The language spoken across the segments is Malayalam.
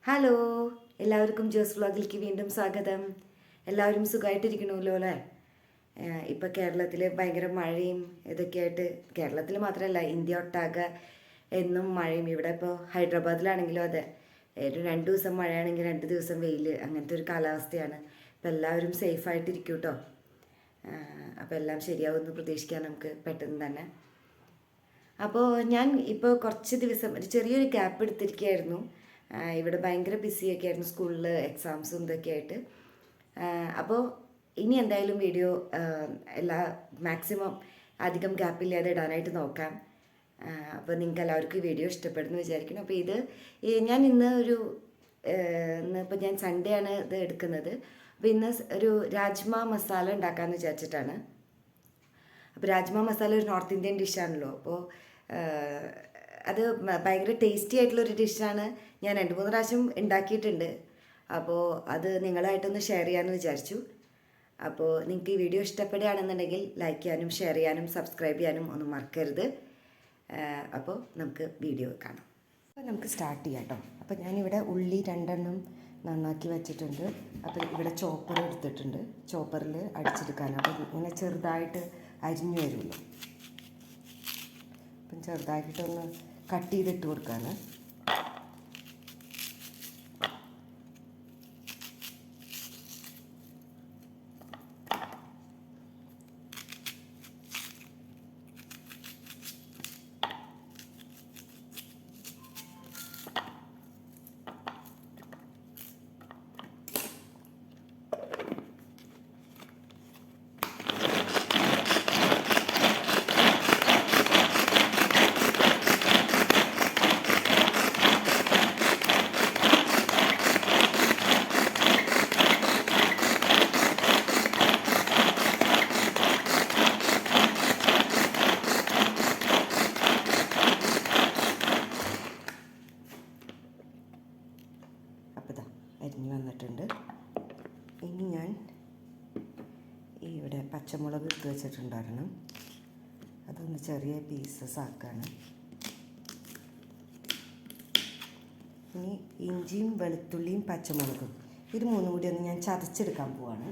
ഹലോ, എല്ലാവർക്കും ജോസ് വ്ളോഗിലേക്ക് വീണ്ടും സ്വാഗതം. എല്ലാവരും സുഖമായിട്ടിരിക്കണമല്ലോ അല്ലേ? ഇപ്പോൾ കേരളത്തിൽ ഭയങ്കര മഴയും ഇതൊക്കെയായിട്ട്, കേരളത്തിൽ മാത്രമല്ല ഇന്ത്യ ഒട്ടാകെ എന്നും മഴയും. ഇവിടെ ഇപ്പോൾ ഹൈദരാബാദിലാണെങ്കിലും അതെ, ഒരു 2 ദിവസം മഴയാണെങ്കിൽ 2 ദിവസം വെയിൽ, അങ്ങനത്തെ ഒരു കാലാവസ്ഥയാണ്. അപ്പോൾ എല്ലാവരും സേഫായിട്ടിരിക്കും കേട്ടോ. അപ്പോൾ എല്ലാം ശരിയാവുമെന്ന് പ്രതീക്ഷിക്കാം നമുക്ക് പെട്ടെന്ന് തന്നെ. അപ്പോൾ ഞാൻ ഇപ്പോൾ കുറച്ച് ദിവസം ഒരു ചെറിയൊരു ഗ്യാപ്പ് എടുത്തിരിക്കുകയായിരുന്നു. ഇവിടെ ഭയങ്കര ബിസിയൊക്കെ ആയിരുന്നു, സ്കൂളിൽ എക്സാംസും ഇതൊക്കെ ആയിട്ട്. അപ്പോൾ ഇനി എന്തായാലും വീഡിയോ എല്ലാ മാക്സിമം അധികം ഗ്യാപ്പില്ലാതെ ഇടാനായിട്ട് നോക്കാം. അപ്പോൾ നിങ്ങൾക്ക് എല്ലാവർക്കും വീഡിയോ ഇഷ്ടപ്പെടുന്നു വിചാരിക്കണം. അപ്പോൾ ഞാൻ ഇന്നിപ്പോൾ ഞാൻ സൺഡേ ആണ് ഇത് എടുക്കുന്നത്. അപ്പോൾ ഇന്ന് ഒരു രാജ്മ മസാല ഉണ്ടാക്കാമെന്ന് വിചാരിച്ചിട്ടാണ്. അപ്പോൾ രാജ്മ മസാല ഒരു നോർത്ത് ഇന്ത്യൻ ഡിഷാണല്ലോ. അപ്പോൾ അത് ഭയങ്കര ടേസ്റ്റി ആയിട്ടുള്ളൊരു ഡിഷാണ്. ഞാൻ 2-3 പ്രാവശ്യം ഉണ്ടാക്കിയിട്ടുണ്ട്. അപ്പോൾ അത് നിങ്ങളായിട്ടൊന്ന് ഷെയർ ചെയ്യാമെന്ന് വിചാരിച്ചു. അപ്പോൾ നിങ്ങൾക്ക് ഈ വീഡിയോ ഇഷ്ടപ്പെടുകയാണെന്നുണ്ടെങ്കിൽ ലൈക്ക് ചെയ്യാനും ഷെയർ ചെയ്യാനും സബ്സ്ക്രൈബ് ചെയ്യാനും ഒന്നും മറക്കരുത്. അപ്പോൾ നമുക്ക് വീഡിയോ കാണാം. അപ്പോൾ നമുക്ക് സ്റ്റാർട്ട് ചെയ്യാം കേട്ടോ. അപ്പോൾ ഞാനിവിടെ ഉള്ളി 2 നന്നാക്കി വെച്ചിട്ടുണ്ട്. അപ്പോൾ ഇവിടെ ചോപ്പർ എടുത്തിട്ടുണ്ട്, ചോപ്പറിൽ അടിച്ചെടുക്കാൻ. അപ്പോൾ ഇങ്ങനെ ചെറുതായിട്ട് അരിഞ്ഞു വരുള്ളൂ. അപ്പം ചെറുതായിട്ടൊന്ന് കട്ട് ചെയ്തിട്ട് കൊടുക്കുകയാണ്. അരിഞ്ഞ് വന്നിട്ടുണ്ട്. ഇനി ഞാൻ ഇവിടെ പച്ചമുളക് ഇട്ട് വെച്ചിട്ടുണ്ടായിരുന്നു, അതൊന്ന് ചെറിയ പീസസ് ആക്കാണ്. ഇനി ഇഞ്ചിയും വെളുത്തുള്ളിയും പച്ചമുളകും ഇത് 3 കൂടി ഒന്ന് ഞാൻ ചതച്ചെടുക്കാൻ പോവാണ്.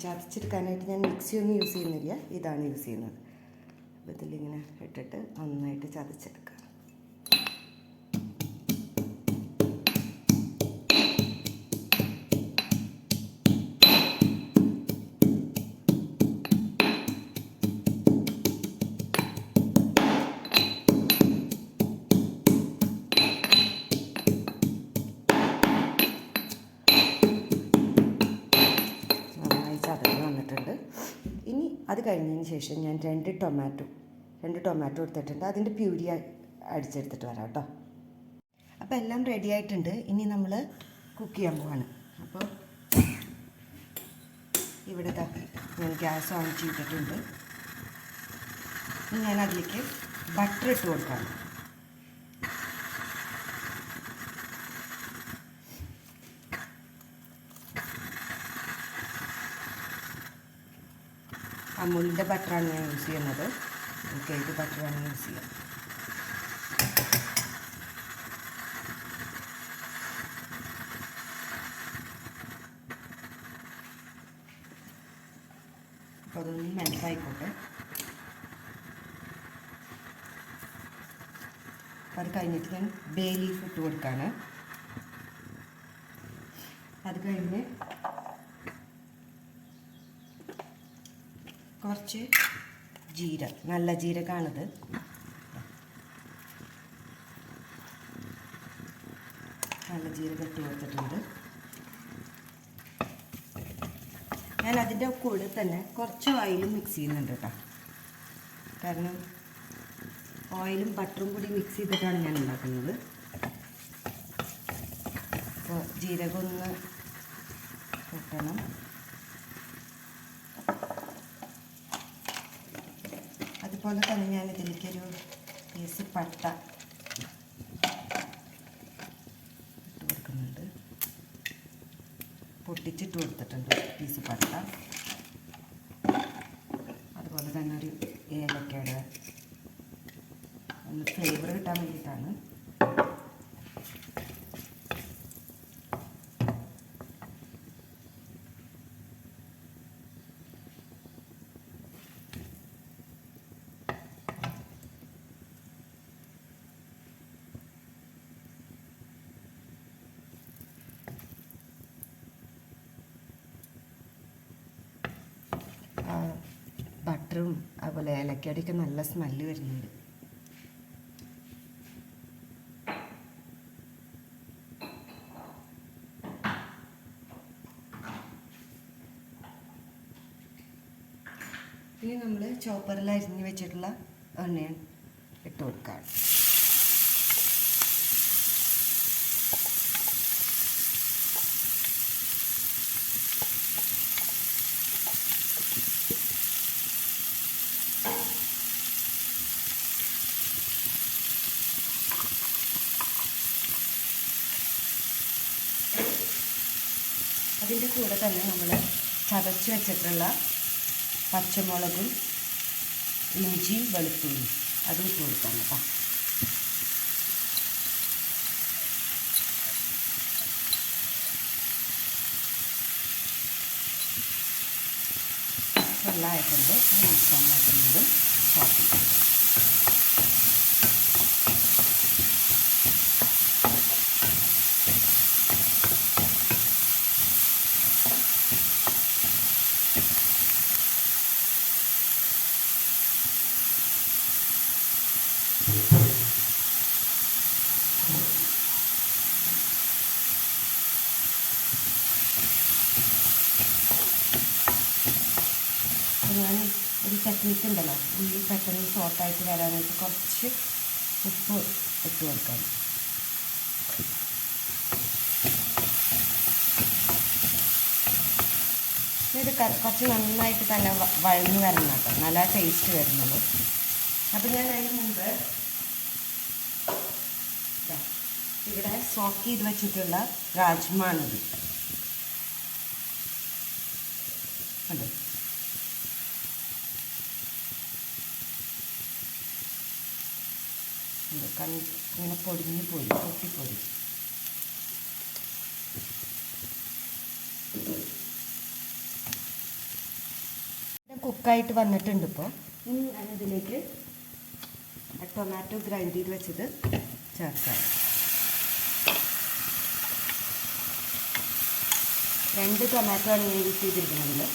ചതച്ചെടുക്കാനായിട്ട് ഞാൻ മിക്സി ഒന്നും യൂസ് ചെയ്യുന്നില്ല, ഇതാണ് യൂസ് ചെയ്യുന്നത്. അപ്പോൾ ഇതിലിങ്ങനെ ഇട്ടിട്ട് നന്നായിട്ട് ചതച്ചെടുക്കാം. ഇനി അത് കഴിഞ്ഞതിന് ശേഷം ഞാൻ 2 ടൊമാറ്റോ എടുത്തിട്ടുണ്ട്. അതിൻ്റെ പ്യൂരി അടിച്ചെടുത്തിട്ട് വരാം കേട്ടോ. അപ്പോൾ എല്ലാം റെഡി ആയിട്ടുണ്ട്. ഇനി നമ്മൾ കുക്ക് ചെയ്യാൻ പോവാണ്. അപ്പോൾ ഇവിടെ ഞാൻ ഗ്യാസ് ഓൺ ചെയ്തിട്ടുണ്ട്. ഇനി ഞാൻ അതിലേക്ക് ബട്ടർ ഇട്ട് കൊടുക്കാം. അമൂലിൻ്റെ ബട്ടറാണ് ഞാൻ യൂസ് ചെയ്യുന്നത്. നമുക്ക് ഏത് ബട്ടറാണ് യൂസ് ചെയ്യാം. അപ്പോൾ അതൊന്ന് മെൽറ്റായിക്കോട്ടെ. അത് കഴിഞ്ഞിട്ട് ഞാൻ ബേ ലീഫ് ഇട്ട് കൊടുക്കുകയാണ്. അത് കഴിഞ്ഞ് കുറച്ച് നല്ല ജീരകമാണിത്. നല്ല ജീരകം ഇട്ട് കൊടുത്തിട്ടുണ്ട്. ഞാൻ അതിൻ്റെ കൂടെ തന്നെ കുറച്ച് ഓയിലും മിക്സ് ചെയ്യുന്നുണ്ട് കേട്ടോ. കാരണം ഓയിലും ബട്ടറും കൂടി മിക്സ് ചെയ്തിട്ടാണ് ഞാൻ ഉണ്ടാക്കുന്നത്. അപ്പോൾ ജീരകം ഒന്ന് കൂട്ടണം. അതുപോലെ തന്നെ ഞാൻ ഇതിലേക്കൊരു പീസ് പട്ട ഇട്ട് കൊടുക്കുന്നുണ്ട്. പൊട്ടിച്ചിട്ട് കൊടുത്തിട്ടുണ്ട് പീസ് പട്ട. അതുപോലെ തന്നെ ഒരു ഏലക്കയുടെ ഒന്ന് ഫ്ലേവർ കിട്ടാൻ വേണ്ടിയിട്ടാണ്. ബട്ടറും അതുപോലെ ഏലക്കയുടെയൊക്കെ നല്ല സ്മെല്ല് വരുന്നുണ്ട്. ഇനി നമ്മൾ ചോപ്പറിൽ അരിഞ്ഞ് വെച്ചിട്ടുള്ള എണ്ണ ഇട്ട് കൊടുക്കാം. അതിൻ്റെ കൂടെ തന്നെ നമ്മൾ ചതച്ച് വെച്ചിട്ടുള്ള പച്ചമുളകും ഇഞ്ചിയും വെളുത്തുള്ളിയും അതും ഇട്ട് കൊടുക്കാം കേട്ടോ. എല്ലാം ആയിട്ടുണ്ട്. നോക്കാനായിട്ടുള്ളത് ചോപ്പ് ചെയ്ത് ഞാൻ ഒരു ടെക്നിക്ക് ഉണ്ടല്ലോ, ഈ പെട്ടെന്ന് സോട്ടായിട്ട് വരാനായിട്ട് കുറച്ച് ഉപ്പ് ഇട്ട് കൊടുക്കാം. ഇത് കുറച്ച് നന്നായിട്ട് തന്നെ വഴഞ്ഞ് വരണം കേട്ടോ, നല്ല ടേസ്റ്റ് വരുന്നുള്ളൂ. അപ്പം ഞാൻ അതിന് മുമ്പ് ഇവിടെ സോക്ക് ചെയ്ത് വെച്ചിട്ടുള്ള രാജ്മാണിത് അതെ. ഇങ്ങനെ പൊടിഞ്ഞ് പോയി പൊട്ടിപ്പൊടി. കുക്കായിട്ട് വന്നിട്ടുണ്ട്. ഇപ്പോൾ ഇനി ഞാനിതിലേക്ക് ടൊമാറ്റോ ഗ്രൈൻഡ് ചെയ്ത് വെച്ചത് ചേർക്കാം. 2 ടൊമാറ്റോ ആണ് ഞാൻ യൂസ് ചെയ്തിരിക്കുന്നത്.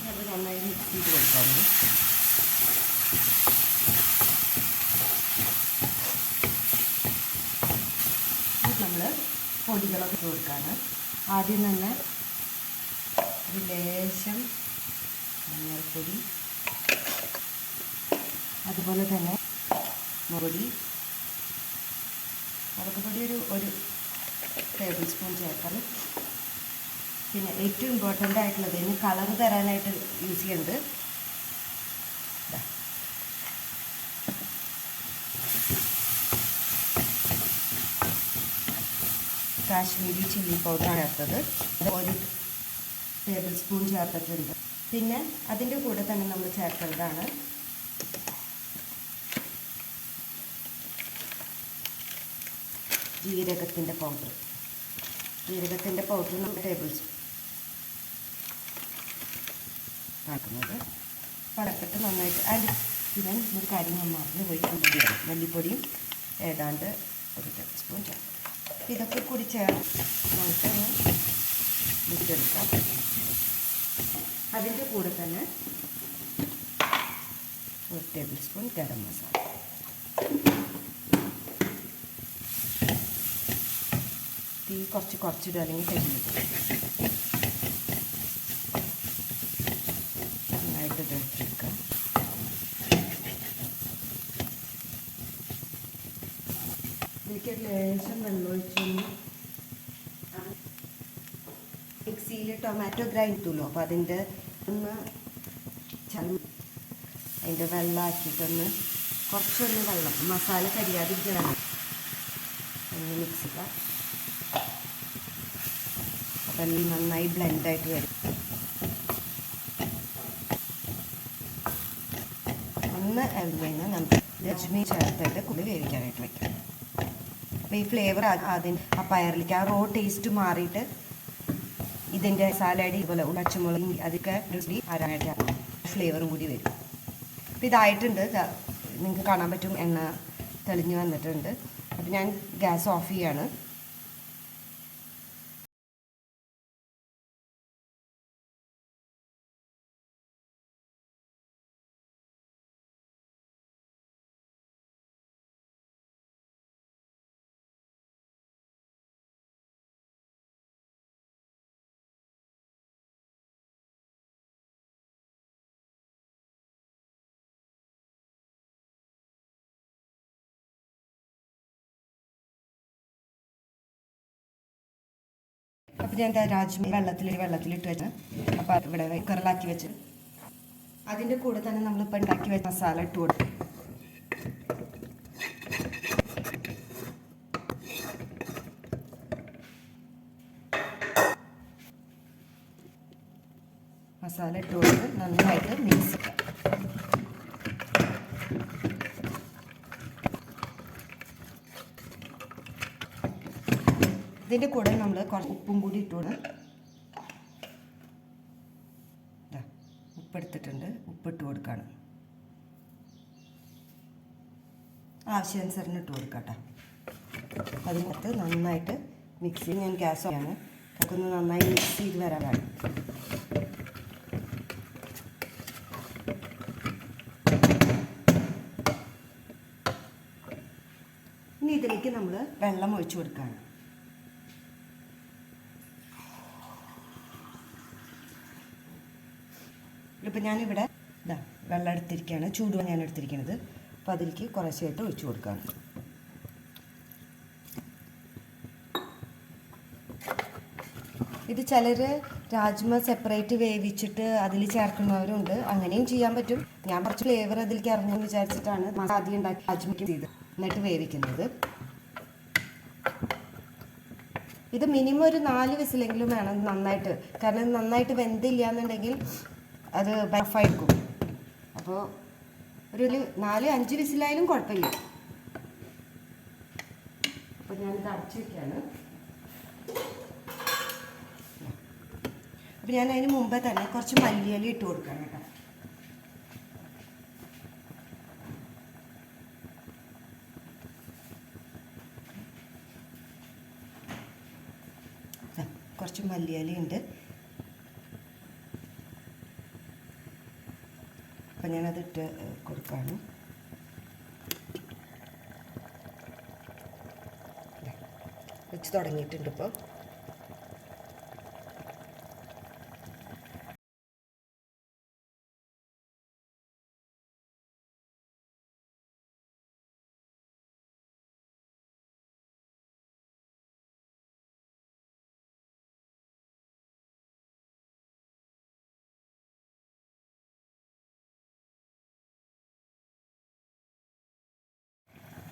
അത് നന്നായി മിക്സ് ചെയ്ത് കൊടുക്കാണ്. നമ്മൾ പൊടികളൊക്കെ ഇട്ട് കൊടുക്കാണ്. ആദ്യം തന്നെ ഒരു ലേശം മഞ്ഞൾപ്പൊടി, അതുപോലെ തന്നെ മുളകുപൊടി, മുളകുപൊടി ഒരു ടേബിൾ സ്പൂൺ ചേർക്കാം. പിന്നെ ഏറ്റവും ഇമ്പോർട്ടൻ്റ് ആയിട്ടുള്ളത് ഇതിന് കളർ തരാനായിട്ട് യൂസ് ചെയ്യുന്നത് കാശ്മീരി ചില്ലി പൗഡറാണ് ചേർത്തത്. 1 ടേബിൾ സ്പൂൺ ചേർത്തിട്ടുണ്ട്. പിന്നെ അതിൻ്റെ കൂടെ തന്നെ നമ്മൾ ചേർക്കേണ്ടതാണ് ജീരകത്തിൻ്റെ പൗഡർ. ജീരകത്തിൻ്റെ പൗഡർ 1 ടേബിൾ സ്പൂൺ ആക്കുന്നത്. പടപ്പെട്ട് നന്നായിട്ട് പിന്നെ ഒരു കാര്യം മറന്ന് പോയി, മല്ലിപ്പൊടിയും ഏതാണ്ട് 1 ടേബിൾ സ്പൂൺ ചേർക്കും. ഇതൊക്കെ കൂടി നമുക്കൊന്ന് മിക്സെടുക്കാം. അതിൻ്റെ കൂടെ തന്നെ 1 ടേബിൾ സ്പൂൺ ഗരം മസാല. തീ കുറച്ചിടുക, അല്ലെങ്കിൽ കരിഞ്ഞു നന്നായിട്ട് ഇതെടുക്കാം. ഇതിലേക്ക് ലേശം വെള്ളം ഒഴിച്ചു. മിക്സിയിൽ ടൊമാറ്റോ ഗ്രൈൻഡ് ചെയ്തല്ലോ, അപ്പോൾ അതിൻ്റെ അതിൻ്റെ വെള്ളമാക്കിയിട്ടൊന്ന് കുറച്ചൊന്ന് വെള്ളം മസാല കരിയാതിരിക്കാനാണ്. ഒന്ന് മിക്സ് ചെയ്യുക. അപ്പം നന്നായി ബ്ലെൻഡായിട്ട് വരും. ഒന്ന് കഴിഞ്ഞാൽ നമുക്ക് രജ്മി ചേർത്തിട്ട് കൂടുതൽ വേവിക്കാനായിട്ട് വയ്ക്കാം. അപ്പോൾ ഈ ഫ്ലേവർ ആദ്യം ആ പയറിലേക്ക് ആ റോ ടേസ്റ്റ് മാറിയിട്ട് ഇതിൻ്റെ സാലഡ് ഇതുപോലെ പച്ചമുളക് അതൊക്കെ രുചി ആരാനായിട്ട് ഫ്ലേവറും കൂടി വരും. അപ്പോൾ ഇതായിട്ടുണ്ട്. നിങ്ങൾക്ക് കാണാൻ പറ്റും എണ്ണ തെളിഞ്ഞ് വന്നിട്ടുണ്ട്. അപ്പോൾ ഞാൻ ഗ്യാസ് ഓഫ് ചെയ്യാണ്. അപ്പോൾ ഞാൻ എന്താ രാജ്മ വെള്ളത്തിലിട്ട് വെച്ച് അപ്പോൾ ഇവിടെ കുക്കറിലാക്കി വെച്ച് അതിൻ്റെ കൂടെ തന്നെ നമ്മളിപ്പോൾ ഉണ്ടാക്കി വെച്ച മസാല ഇട്ട് കൊടുക്കും. മസാല ഇട്ട് കൊടുത്ത് നന്നായിട്ട് മിക്സ് ചെയ്യാം. ഇതിൻ്റെ കൂടെ നമ്മൾ കുറച്ച് ഉപ്പും കൂടി ഇട്ടുകൊണ്ട് ഉപ്പെടുത്തിട്ടുണ്ട്. ഉപ്പിട്ട് കൊടുക്കുകയാണ്. ആവശ്യാനുസരണം ഇട്ട് കൊടുക്കാം കേട്ടോ. അതിനകത്ത് നന്നായിട്ട് മിക്സ് ചെയ്ത് ഞാൻ ഗ്യാസ് ആണ് അതൊന്ന് നന്നായി മിക്സ് ചെയ്ത് വരാനാണ്. ഇനി ഇതിലേക്ക് നമ്മൾ വെള്ളം ഒഴിച്ചു കൊടുക്കുകയാണ്. ഇപ്പം ഞാനിവിടെ വെള്ളം എടുത്തിരിക്കുകയാണ്. ചൂടുവെള്ളം ഞാൻ എടുത്തിരിക്കുന്നത്. അപ്പോൾ അതിലേക്ക് കുറച്ചായിട്ട് ഒഴിച്ചു കൊടുക്കുകയാണ്. ഇത് ചിലർ രാജ്മ സെപ്പറേറ്റ് വേവിച്ചിട്ട് അതിൽ ചേർക്കുന്നവരുണ്ട്. അങ്ങനെയും ചെയ്യാൻ പറ്റും. ഞാൻ കുറച്ച് ഫ്ലേവർ അതിലേക്ക് ഇറങ്ങുമെന്ന് വിചാരിച്ചിട്ടാണ് ആദ്യം ഉണ്ടാക്കി രാജ്മയ്ക്ക് ചെയ്ത് എന്നിട്ട് വേവിക്കുന്നത്. ഇത് മിനിമം ഒരു 4 വിസിലെങ്കിലും വേണം നന്നായിട്ട്. കാരണം നന്നായിട്ട് വെന്തില്ല എന്നുണ്ടെങ്കിൽ അത് ബഫായിരിക്കും. അപ്പോൾ ഒരു 4-5 വിസിലായാലും കുഴപ്പമില്ല. അപ്പോൾ ഞാനിത് അടച്ചു വയ്ക്കുകയാണ്. അപ്പോൾ ഞാൻ അതിന് മുമ്പേ തന്നെ കുറച്ച് മല്ലിയില ഇട്ട് കൊടുക്കണം കേട്ടോ. കുറച്ച് മല്ലിയിലയുണ്ട്. അപ്പം ഞാനതിട്ട് കൊടുക്കുകയാണ്. വെച്ച് തുടങ്ങിയിട്ടുണ്ട്. ഇപ്പോൾ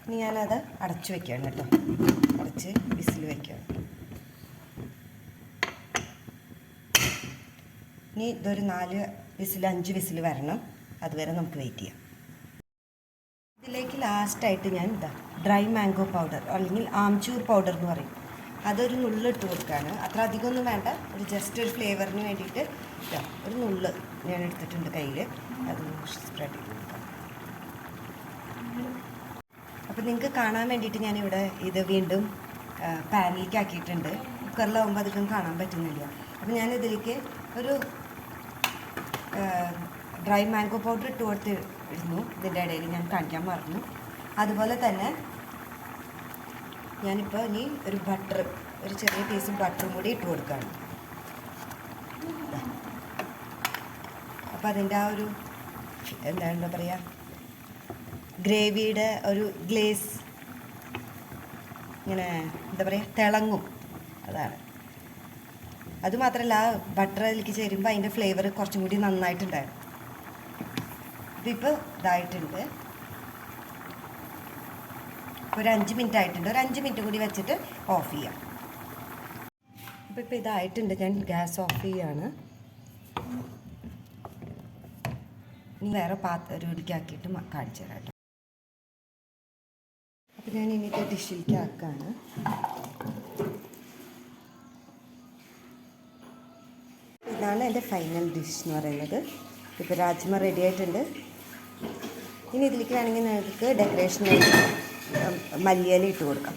ഇനി ഞാനത് അടച്ചു വയ്ക്കുകയാണ് കേട്ടോ. അടച്ച് വിസിൽ വയ്ക്കുകയാണ്. ഇനി ഇതൊരു 4 വിസിൽ 5 വിസിൽ വരണം. അതുവരെ നമുക്ക് വെയിറ്റ് ചെയ്യാം. ഇതിലേക്ക് ലാസ്റ്റായിട്ട് ഞാൻ ഡ്രൈ മാംഗോ പൗഡർ അല്ലെങ്കിൽ ആംചൂർ പൗഡർ എന്ന് പറയും. അതൊരു നുള്ളിട്ട് കൊടുക്കുകയാണ്. അത്ര അധികമൊന്നും വേണ്ട. ഒരു ജസ്റ്റ് ഒരു ഫ്ലേവറിന് വേണ്ടിയിട്ട് ഒരു നുള്ള് ഞാൻ എടുത്തിട്ടുണ്ട് കയ്യിൽ. അത് സ്പ്രെഡ് ചെയ്ത് കൊടുക്കാം. അപ്പോൾ നിങ്ങൾക്ക് കാണാൻ വേണ്ടിയിട്ട് ഞാനിവിടെ ഇത് വീണ്ടും പാനിലേക്ക് ആക്കിയിട്ടുണ്ട്. കുക്കറിലാവുമ്പോൾ അധികം കാണാൻ പറ്റുന്നില്ല. അപ്പോൾ ഞാനിതിലേക്ക് ഒരു ഡ്രൈ മാംഗോ പൗഡർ ഇട്ട് കൊടുത്തിരുന്നു. ഇതിൻ്റെ ഇടയിൽ ഞാൻ കാണിക്കാൻ മറന്നു. അതുപോലെ തന്നെ ഞാനിപ്പോൾ ഇനി ഒരു ചെറിയ പീസ് ബട്ടറും കൂടി ഇട്ട് കൊടുക്കുകയാണ്. അപ്പോൾ അതിൻ്റെ ആ ഒരു എന്താ പറയുക ഗ്രേവിയുടെ ഒരു ഗ്ലേസ് ഇങ്ങനെ എന്താ പറയുക തിളങ്ങും. അതാണ്. അതുമാത്രമല്ല ആ ബട്ടർ അതിലേക്ക് ചേരുമ്പോൾ അതിൻ്റെ ഫ്ലേവർ കുറച്ചും കൂടി നന്നായിട്ടുണ്ടായിരുന്നു. ഇതിപ്പോൾ ഇതായിട്ടുണ്ട്. ഒരു 5 മിനിറ്റ് ആയിട്ടുണ്ട്. ഒരു 5 മിനിറ്റ് കൂടി വെച്ചിട്ട് ഓഫ് ചെയ്യാം. ഇപ്പോൾ ഇതായിട്ടുണ്ട്. ഞാൻ ഗ്യാസ് ഓഫ് ചെയ്യാണ്. ഇനി വേറെ ഒരു ഇതിലേക്കാക്കിയിട്ട് കാണിച്ചു തരാം കേട്ടോ. അപ്പോൾ ഞാൻ ഇനിയിപ്പോൾ ഡിഷിലേക്ക് ആക്കാണ്. ഇതാണ് എൻ്റെ ഫൈനൽ ഡിഷ് എന്ന് പറയുന്നത്. ഇപ്പോൾ രാജ്മ റെഡി ആയിട്ടുണ്ട്. ഇനി ഇതിലേക്ക് വേണമെങ്കിൽ നിങ്ങൾക്ക് ഡെക്കറേഷനായിട്ട് മല്ലിയില ഇട്ട് കൊടുക്കാം.